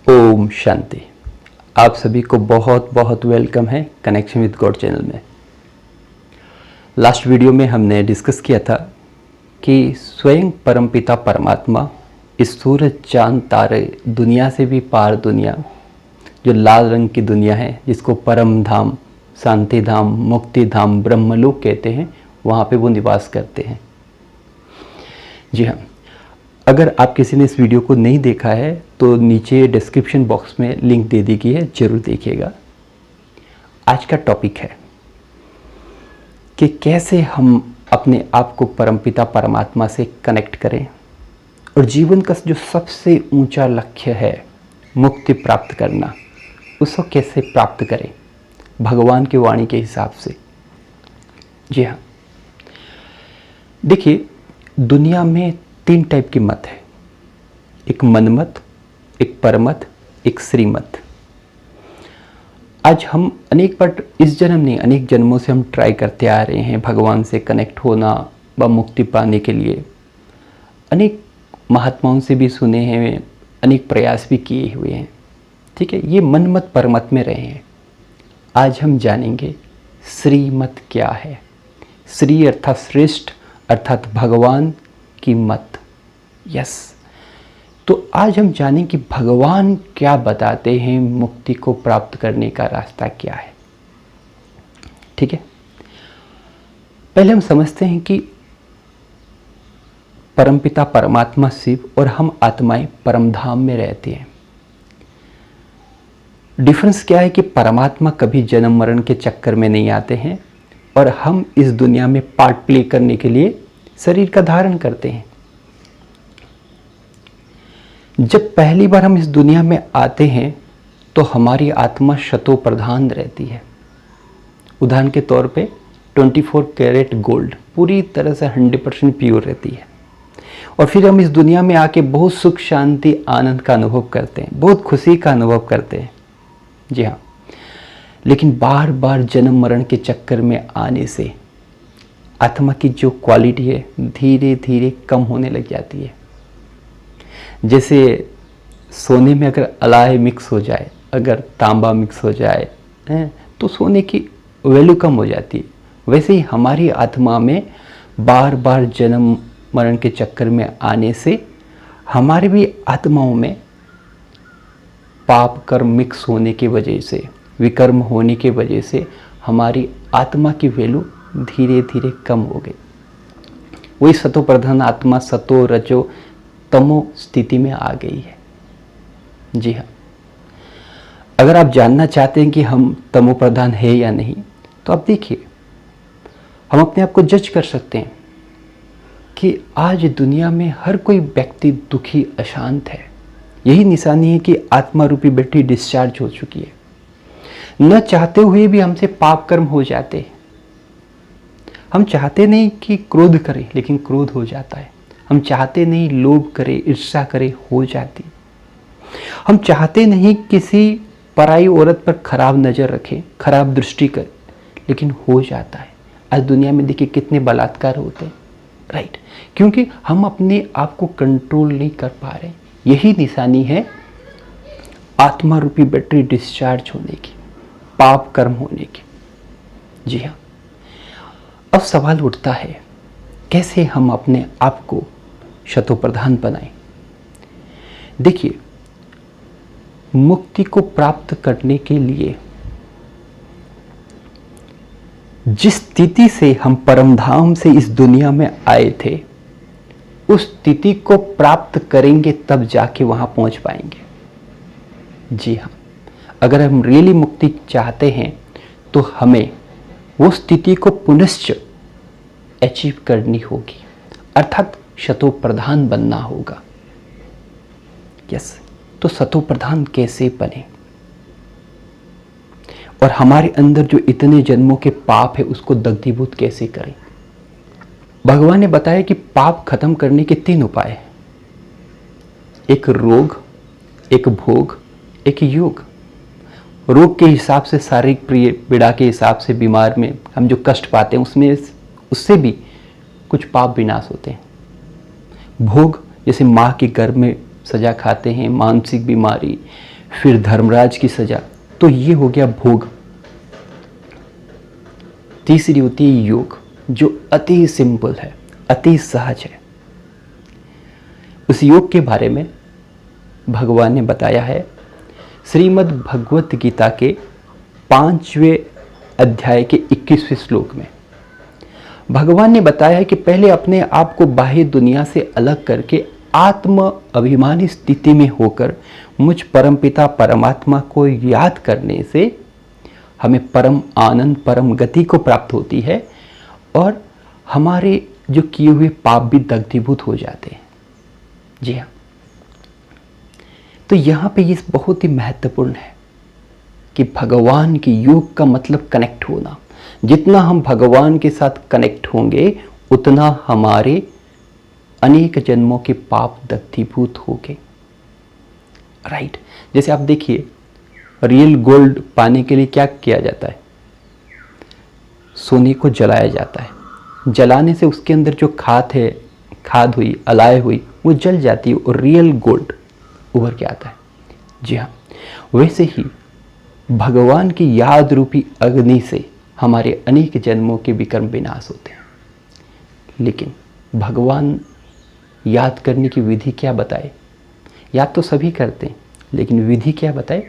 ओम शांति। आप सभी को बहुत बहुत वेलकम है कनेक्शन विद गॉड चैनल में। लास्ट वीडियो में हमने डिस्कस किया था कि स्वयं परमपिता परमात्मा इस सूरज चांद तारे दुनिया से भी पार दुनिया, जो लाल रंग की दुनिया है, जिसको परम धाम, शांति धाम, मुक्ति धाम, ब्रह्मलोक कहते हैं, वहाँ पे वो निवास करते हैं। जी हाँ, अगर आप किसी ने इस वीडियो को नहीं देखा है तो नीचे डिस्क्रिप्शन बॉक्स में लिंक दे दी गई है, जरूर देखिएगा। आज का टॉपिक है कि कैसे हम अपने आप को परमपिता परमात्मा से कनेक्ट करें और जीवन का जो सबसे ऊंचा लक्ष्य है मुक्ति प्राप्त करना, उसको कैसे प्राप्त करें भगवान की वाणी के हिसाब से। जी हाँ, देखिए, दुनिया में 3 टाइप की मत है, एक मनमत, एक परमत, एक श्रीमत। आज हम अनेक बार, इस जन्म नहीं अनेक जन्मों से हम ट्राई करते आ रहे हैं भगवान से कनेक्ट होना व मुक्ति पाने के लिए। अनेक महात्माओं से भी सुने हैं, अनेक प्रयास भी किए हुए हैं। ठीक है, ये मनमत परमत में रहे हैं। आज हम जानेंगे श्रीमत क्या है। श्री अर्थात श्रेष्ठ, अर्थात भगवान की मत। यस, तो आज हम जानें कि भगवान क्या बताते हैं, मुक्ति को प्राप्त करने का रास्ता क्या है। ठीक है, पहले हम समझते हैं कि परमपिता परमात्मा शिव और हम आत्माएं परमधाम में रहते हैं। डिफरेंस क्या है कि परमात्मा कभी जन्म मरण के चक्कर में नहीं आते हैं और हम इस दुनिया में पार्ट प्ले करने के लिए शरीर का धारण करते हैं। जब पहली बार हम इस दुनिया में आते हैं तो हमारी आत्मा शतो प्रधान रहती है। उदाहरण के तौर पे 24 कैरेट गोल्ड पूरी तरह से 100% प्योर रहती है। और फिर हम इस दुनिया में आके बहुत सुख शांति आनंद का अनुभव करते हैं, बहुत खुशी का अनुभव करते हैं। जी हाँ, लेकिन बार बार जन्म मरण के चक्कर में आने से आत्मा की जो क्वालिटी है धीरे धीरे कम होने लग जाती है। जैसे सोने में अगर अलाय मिक्स हो जाए, अगर तांबा मिक्स हो जाए तो सोने की वैल्यू कम हो जाती है। वैसे ही हमारी आत्मा में बार बार जन्म मरण के चक्कर में आने से हमारी भी आत्माओं में पाप कर्म मिक्स होने की वजह से, विकर्म होने की वजह से हमारी आत्मा की वैल्यू धीरे धीरे कम हो गई। वही सतो प्रधान आत्मा सतो रजो तमो स्थिति में आ गई है। जी हाँ, अगर आप जानना चाहते हैं कि हम तमो प्रधान है या नहीं, तो आप देखिए, हम अपने आप को जज कर सकते हैं कि आज दुनिया में हर कोई व्यक्ति दुखी अशांत है। यही निशानी है कि आत्मा रूपी बैटरी डिस्चार्ज हो चुकी है। न चाहते हुए भी हमसे पाप कर्म हो जाते हैं। हम चाहते नहीं कि क्रोध करें, लेकिन क्रोध हो जाता है। हम चाहते नहीं लोभ करें, ईर्ष्या करें, हो जाती। हम चाहते नहीं किसी पराई औरत पर खराब नज़र रखें, खराब दृष्टि करें, लेकिन हो जाता है। आज दुनिया में देखिए कितने बलात्कार होते हैं, राइट? क्योंकि हम अपने आप को कंट्रोल नहीं कर पा रहे। यही निशानी है आत्मा रूपी बैटरी डिस्चार्ज होने की, पाप कर्म होने की। जी हाँ, अब सवाल उठता है कैसे हम अपने आप को शतो प्रधान बनाएं। देखिए, मुक्ति को प्राप्त करने के लिए जिस स्थिति से हम परमधाम से इस दुनिया में आए थे, उस स्थिति को प्राप्त करेंगे तब जाके वहां पहुंच पाएंगे। जी हाँ, अगर हम रियली मुक्ति चाहते हैं तो हमें वो स्थिति को पुनश्च अचीव करनी होगी, अर्थात शतो प्रधान बनना होगा। यस, तो शतो प्रधान कैसे बने और हमारे अंदर जो इतने जन्मों के पाप है उसको दग्धीभूत कैसे करें। भगवान ने बताया कि पाप खत्म करने के 3 उपाय हैं, एक रोग, एक भोग, एक योग। रोग के हिसाब से, शारीरिक पीड़ा के हिसाब से, बीमार में हम जो कष्ट पाते हैं उससे भी कुछ पाप विनाश होते हैं। भोग, जैसे माँ के गर्भ में सजा खाते हैं, मानसिक बीमारी, फिर धर्मराज की सजा। तो ये हो गया भोग। तीसरी होती है योग, जो अति सिंपल है, अति सहज है। उस योग के बारे में भगवान ने बताया है श्रीमद् भगवत गीता के 5वें अध्याय के 21वें श्लोक में। भगवान ने बताया है कि पहले अपने आप को बाह्य दुनिया से अलग करके आत्म अभिमानी स्थिति में होकर मुझ परमपिता परमात्मा को याद करने से हमें परम आनंद, परम गति को प्राप्त होती है और हमारे जो किए हुए पाप भी दग्धीभूत हो जाते हैं। जी हाँ, तो यहाँ पे ये बहुत ही महत्वपूर्ण है कि भगवान के योग का मतलब कनेक्ट होना। जितना हम भगवान के साथ कनेक्ट होंगे उतना हमारे अनेक जन्मों के पाप दग्धीभूत होंगे। राइट, जैसे आप देखिए रियल गोल्ड पाने के लिए क्या किया जाता है? सोने को जलाया जाता है। जलाने से उसके अंदर जो खाद हुई, अलाय हुई, वो जल जाती है और रियल गोल्ड उभर के आता है। जी हाँ, वैसे ही भगवान की याद रूपी अग्नि से हमारे अनेक जन्मों के विकर्म विनाश होते हैं। लेकिन भगवान याद करने की विधि क्या बताए? याद तो सभी करते हैं, लेकिन विधि क्या बताए?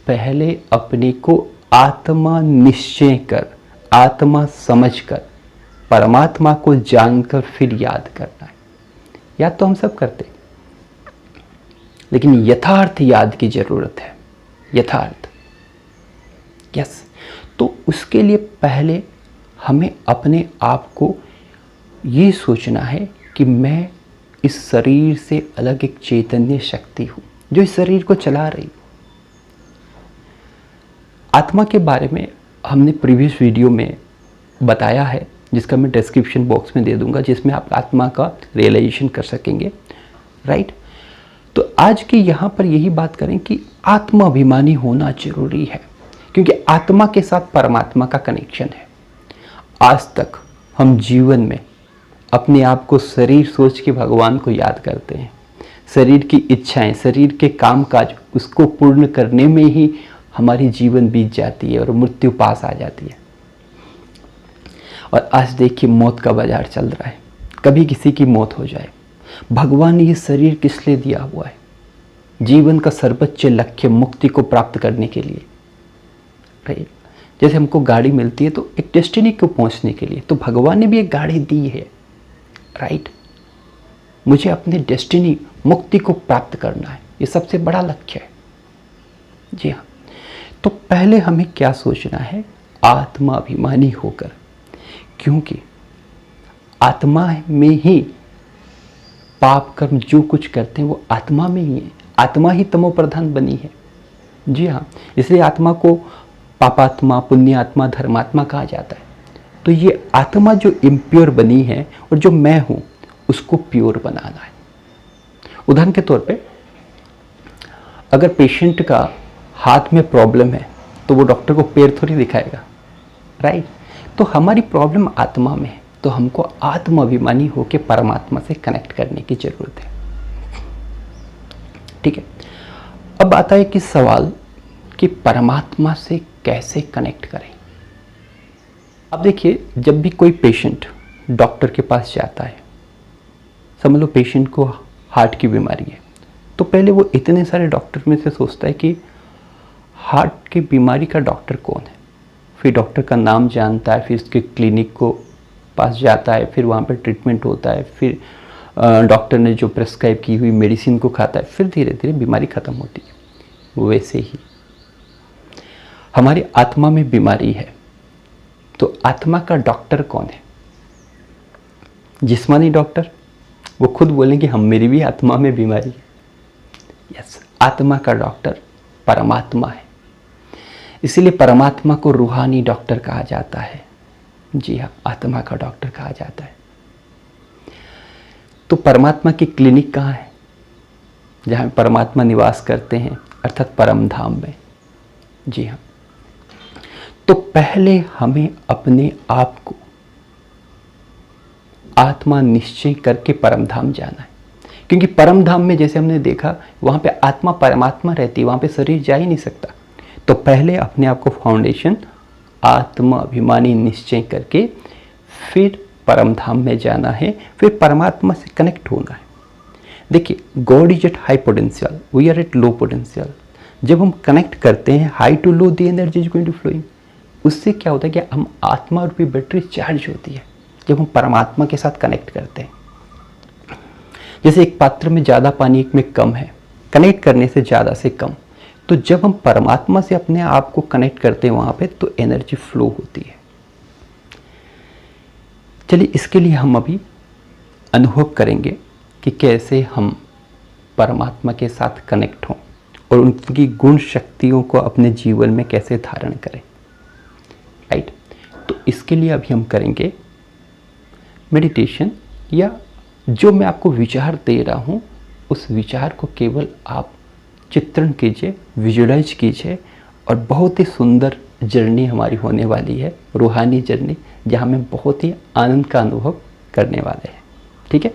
पहले अपने को आत्मा निश्चय कर, आत्मा समझ कर, परमात्मा को जानकर फिर याद करना है। याद तो हम सब करते हैं, लेकिन यथार्थ याद की जरूरत है। यथार्थ, यस। तो उसके लिए पहले हमें अपने आप को ये सोचना है कि मैं इस शरीर से अलग एक चैतन्य शक्ति हूं जो इस शरीर को चला रही। आत्मा के बारे में हमने प्रीवियस वीडियो में बताया है, जिसका मैं डिस्क्रिप्शन बॉक्स में दे दूंगा, जिसमें आप आत्मा का रियलाइजेशन कर सकेंगे। राइट, तो आज की यहाँ पर यही बात करें कि आत्माभिमानी होना जरूरी है, क्योंकि आत्मा के साथ परमात्मा का कनेक्शन है। आज तक हम जीवन में अपने आप को शरीर सोच के भगवान को याद करते हैं। शरीर की इच्छाएं, शरीर के कामकाज, उसको पूर्ण करने में ही हमारी जीवन बीत जाती है और मृत्यु पास आ जाती है। और आज देखिए मौत का बाजार चल रहा है, कभी किसी की मौत हो जाए। भगवान ने ये शरीर किस लिए दिया हुआ है? जीवन का सर्वोच्च लक्ष्य मुक्ति को प्राप्त करने के लिए। राइट, जैसे हमको गाड़ी मिलती है तो एक डेस्टिनी को पहुंचने के लिए, तो भगवान ने भी एक गाड़ी दी है। राइट, मुझे अपने डेस्टिनी मुक्ति को प्राप्त करना है, ये सबसे बड़ा लक्ष्य है। जी हाँ, तो पहले हमें क्या सोचना है? आत्मा अभिमानी होकर, क्योंकि आत्मा में ही पाप कर्म जो कुछ करते हैं वो आत्मा में ही है। आत्मा ही तमो प्रधान बनी है। जी हाँ, इसलिए आत्मा को पापात्मा, पुण्यात्मा, धर्मात्मा कहा जाता है। तो ये आत्मा जो इम्प्योर बनी है और जो मैं हूं उसको प्योर बनाना है। उदाहरण के तौर पे अगर पेशेंट का हाथ में प्रॉब्लम है तो वो डॉक्टर को पैर थोड़ी दिखाएगा। राइट, तो हमारी प्रॉब्लम आत्मा में है, तो हमको आत्म अभिमानी होकर परमात्मा से कनेक्ट करने की जरूरत है। ठीक है, अब आता है कि सवाल कि परमात्मा से कैसे कनेक्ट करें। अब देखिए, जब भी कोई पेशेंट डॉक्टर के पास जाता है, समझ लो पेशेंट को हार्ट की बीमारी है, तो पहले वो इतने सारे डॉक्टर में से सोचता है कि हार्ट की बीमारी का डॉक्टर कौन है। फिर डॉक्टर का नाम जानता है, फिर उसके क्लिनिक को पास जाता है, फिर वहाँ पर ट्रीटमेंट होता है, फिर डॉक्टर ने जो प्रेस्क्राइब की हुई मेडिसिन को खाता है, फिर धीरे धीरे बीमारी ख़त्म होती है। वैसे ही हमारी आत्मा में बीमारी है, तो आत्मा का डॉक्टर कौन है? जिस्मानी डॉक्टर, वो खुद बोलेंगे हम, मेरी भी आत्मा में बीमारी है। यस, आत्मा का डॉक्टर परमात्मा है। इसीलिए परमात्मा को रूहानी डॉक्टर कहा जाता है। जी हाँ, आत्मा का डॉक्टर कहा जाता है। तो परमात्मा की क्लिनिक कहाँ है? जहाँ परमात्मा निवास करते हैं, अर्थात परम धाम में। जी हाँ, तो पहले हमें अपने आप को आत्मा निश्चय करके परम धाम जाना है, क्योंकि परम धाम में जैसे हमने देखा वहाँ पे आत्मा परमात्मा रहती है, वहाँ पे शरीर जा ही नहीं सकता। तो पहले अपने आप को फाउंडेशन आत्मा अभिमानी निश्चय करके फिर परम धाम में जाना है, फिर परमात्मा से कनेक्ट होना है। देखिए, god is at high potential, we are at low potential. जब हम कनेक्ट करते हैं high to low, the energy is going to flowing. उससे क्या होता है कि हम आत्मा रूपी बैटरी चार्ज होती है जब हम परमात्मा के साथ कनेक्ट करते हैं। जैसे एक पात्र में ज़्यादा पानी, एक में कम है, कनेक्ट करने से ज़्यादा से कम। तो जब हम परमात्मा से अपने आप को कनेक्ट करते हैं वहाँ पे, तो एनर्जी फ्लो होती है। चलिए, इसके लिए हम अभी अनुभव करेंगे कि कैसे हम परमात्मा के साथ कनेक्ट हों और उनकी गुण शक्तियों को अपने जीवन में कैसे धारण करें। राइट, तो इसके लिए अभी हम करेंगे मेडिटेशन, या जो मैं आपको विचार दे रहा हूँ उस विचार को केवल आप चित्रण कीजिए, विजुअलाइज कीजिए, और बहुत ही सुंदर जर्नी हमारी होने वाली है, रूहानी जर्नी, जहाँ में बहुत ही आनंद का अनुभव करने वाले हैं। ठीक है।